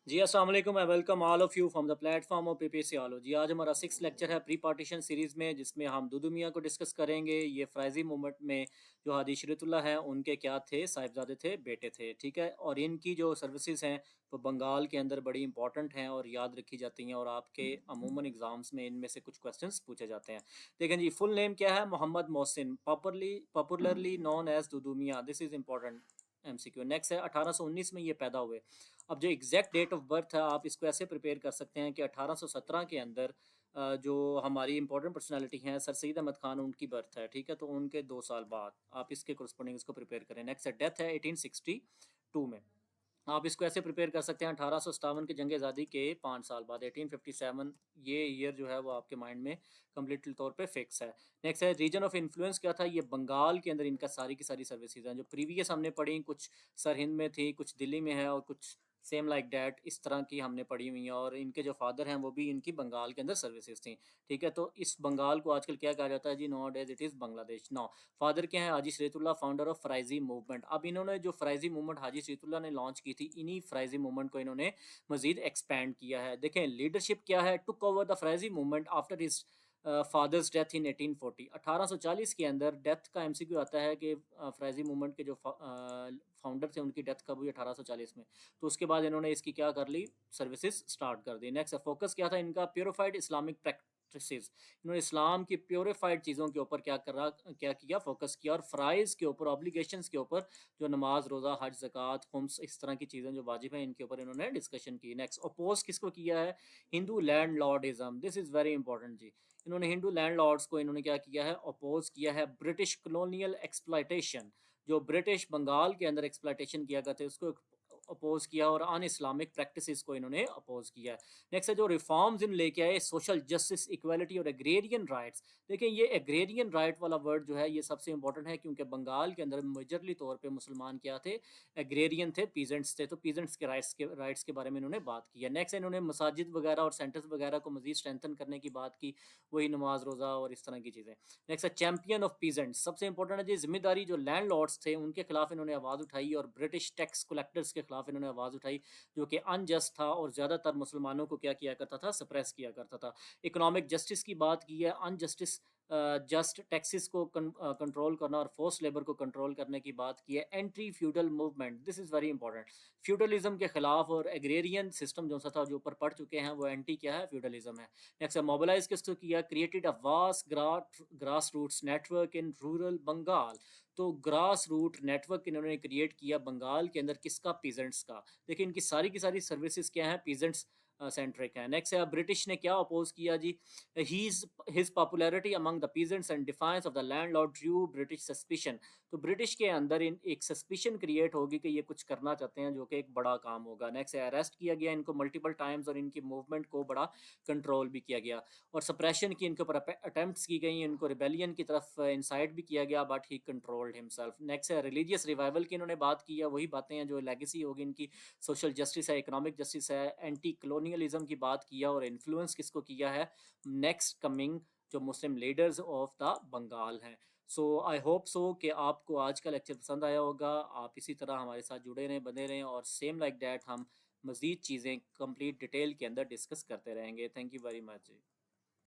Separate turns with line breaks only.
जी अस्सलाम वालेकुम। I welcome all of you from the platform of PPC आलो। जी आज हमारा 6 लेक्चर है प्री पार्टीशन सीरीज़ में, जिसमें हम दुदू मियाँ को डिस्कस करेंगे। ये फ़्राइज़ी मूवमेंट में जो हादी शरीयतुल्लाह हैं उनके क्या थे, साहिबजादे थे, बेटे थे, ठीक है। और इनकी जो सर्विसेज हैं वो बंगाल के अंदर बड़ी इंपॉर्टेंट हैं और याद रखी जाती हैं, और आपके अमूमन एग्ज़ाम्स में इनमें से कुछ क्वेश्चंस पूछे जाते हैं। देखें जी, फुल नेम क्या है? Mohammad Mohsin, popularly known as Dudu Miyan. This is important MCQ. Next है 1819 में ये पैदा हुए। अब जो एग्जैक्ट डेट ऑफ बर्थ है, आप इसको ऐसे प्रिपेयर कर सकते हैं कि 1817 के अंदर जो हमारी इंपॉर्टेंट पर्सनालिटी हैं सर सईद अहमद खान, उनकी बर्थ है, ठीक है। तो उनके 2 साल बाद आप इसके कोरस्पोंडिंग इसको प्रिपेयर करें। नेक्स्ट है डेथ है 1862 में। आप इसको ऐसे प्रिपेयर कर सकते हैं 1857 की जंग आज़ादी के 5 साल बाद 1857। ये ईयर जो है वो आपके माइंड में कम्प्लीटली तौर पे फिक्स है। नेक्स्ट है रीजन ऑफ इन्फ्लुएंस क्या था? ये बंगाल के अंदर इनका सारी की सारी सर्विसेज हैं जो प्रीवियस हमने पढ़ी। कुछ सरहिंद में थी, कुछ दिल्ली में है, और कुछ सेम लाइक डैट इस तरह की हमने पढ़ी हुई हैं। और इनके जो फादर हैं वो भी इनकी बंगाल के अंदर सर्विसेज थी, ठीक है। तो इस बंगाल को आजकल क्या कहा जाता है जी? Nowadays it is Bangladesh now. Father क्या है? Haji Shariatullah, founder of Faraizi movement. अब इन्होंने जो फ़्राइज़ी मूवमेंट हाजी शरीयतुल्लाह ने लॉन्च की थी, इन्हीं फ़्राइज़ी मूवमेंट को इन्होंने मज़ीद एक्सपेंड किया है। देखें लीडरशिप क्या है? Took over the Faraizi movement after his father's death in 1840। 1840 के अंदर डेथ का एमसीक्यू आता है कि फ़्राइज़ी मूवमेंट के जो फाउंडर थे उनकी डेथ कब हुई? 1840 में। तो उसके बाद इन्होंने इसकी क्या कर ली? सर्विसेज स्टार्ट कर दी। नेक्स्ट फोकस क्या था इनका? Purified Islamic practices. इन्होंने इस्लाम की प्योरीफाइड चीज़ों के ऊपर क्या किया? फोकस किया। और फ़राइज़ के ऊपर, ऑब्लिगेशंस के ऊपर, जो नमाज, रोज़ा, हज, ज़कात, खुम्स, इस तरह की चीज़ें जो वाजिब हैं, इनके ऊपर इन्होंने डिस्कशन की। नेक्स्ट अपोज किसको किया है? Hindu land lordism. This is very important जी। इन्होंने हिंदू लैंड लॉर्ड्स को इन्होंने क्या किया है? अपोज किया है। ब्रिटिश कलोनियल एक्सप्लॉयटेशन, जो ब्रिटिश बंगाल के अंदर एक्सप्लॉयटेशन किया करते उसको अपोज किया। और अन इस्लामिक प्रैक्टिसेस को इन्होंने अपोज किया है। नेक्स्ट है जो रिफॉर्म्स इन लेके आए, सोशल जस्टिस, इक्वालिटी और एग्रेरियन राइट्स। देखिए ये एग्रेरियन राइट वाला वर्ड जो है ये सबसे इंपॉर्टेंट है, क्योंकि बंगाल के अंदर मेजरली तौर पे मुसलमान क्या थे? एग्रेरियन थे, पीजेंट्स थे। तो पीजेंट्स के राइट्स के बारे में इन्होंने बात की है। नेक्स्ट इन्होंने मसाजिद वगैरह और सेंटर्स वगैरह को मजीद स्ट्रेंथन करने की बात की, वही नमाज, रोज़ा और इस तरह की चीज़ें। नेक्स्ट है चैंपियन ऑफ पीजेंट्स। सबसे इंपॉर्टेंट है जी जिम्मेदारी, जो लैंड लॉर्ड्स थे उनके खिलाफ इन्होंने आवाज़ उठाई, और ब्रिटिश टैक्स कलेक्टर्स के खिलाफ इन्होंने आवाज़ उठाई, जो कि अनजस्ट था और ज़्यादातर मुसलमानों को क्या किया करता था? सप्रेस किया करता था। इकोनॉमिक जस्टिस की बात की है, अनजस्टिस जस्ट टैक्सेस को कंट्रोल करना और फोर्स लेबर को कंट्रोल करने की बात की है। Anti feudal movement, this is very important. Feudalism के खिलाफ, और एग्रेरियन सिस्टम जो सा था जो ऊपर पढ़ चुके हैं, वो एंटी क्या है? फ्यूडलिज्म है। नेक्स्ट मोबिलाइज किसको किया? Created a vast grass roots network in rural Bengal. तो ग्रास रूट नेटवर्क इन्होंने क्रिएट किया बंगाल के अंदर, किसका? पीजेंट्स का। देखिए इनकी सारी की सारी सर्विसेज क्या है? पीजेंट्स सेंट्रिक है। नेक्स्ट है ब्रिटिश ने क्या अपोज किया जी? His his popularity among the peasants and defiance of the landlord drew British suspicion. तो ब्रिटिश के अंदर इन एक सस्पिशन क्रिएट होगी कि ये कुछ करना चाहते हैं जो कि एक बड़ा काम होगा। नेक्स्ट है अरेस्ट किया गया इनको मल्टीपल टाइम्स, और इनकी मूवमेंट को बड़ा कंट्रोल भी किया गया, और सप्रेशन की इनके ऊपर अटेम्प्ट्स की गई, इनको रिबेलियन की तरफ इंसाइट भी किया गया, but he controlled himself. Next है रिलीजियस रिवाइवल की इन्होंने बात की है, वही बातें हैं जो लेगेसी होगी इनकी। सोशल जस्टिस है, इकोनॉमिक जस्टिस है, एंटी कलोनियलिज्म की बात किया, और इन्फ्लुएंस किसको किया है? नेक्स्ट कमिंग जो Muslim leaders of the Bengal हैं। सो आई होप सो कि आपको आज का लेक्चर पसंद आया होगा। आप इसी तरह हमारे साथ जुड़े रहें, बने रहें, और सेम लाइक डैट हम मज़ीद चीज़ें कंप्लीट डिटेल के अंदर डिस्कस करते रहेंगे। Thank you very much ji.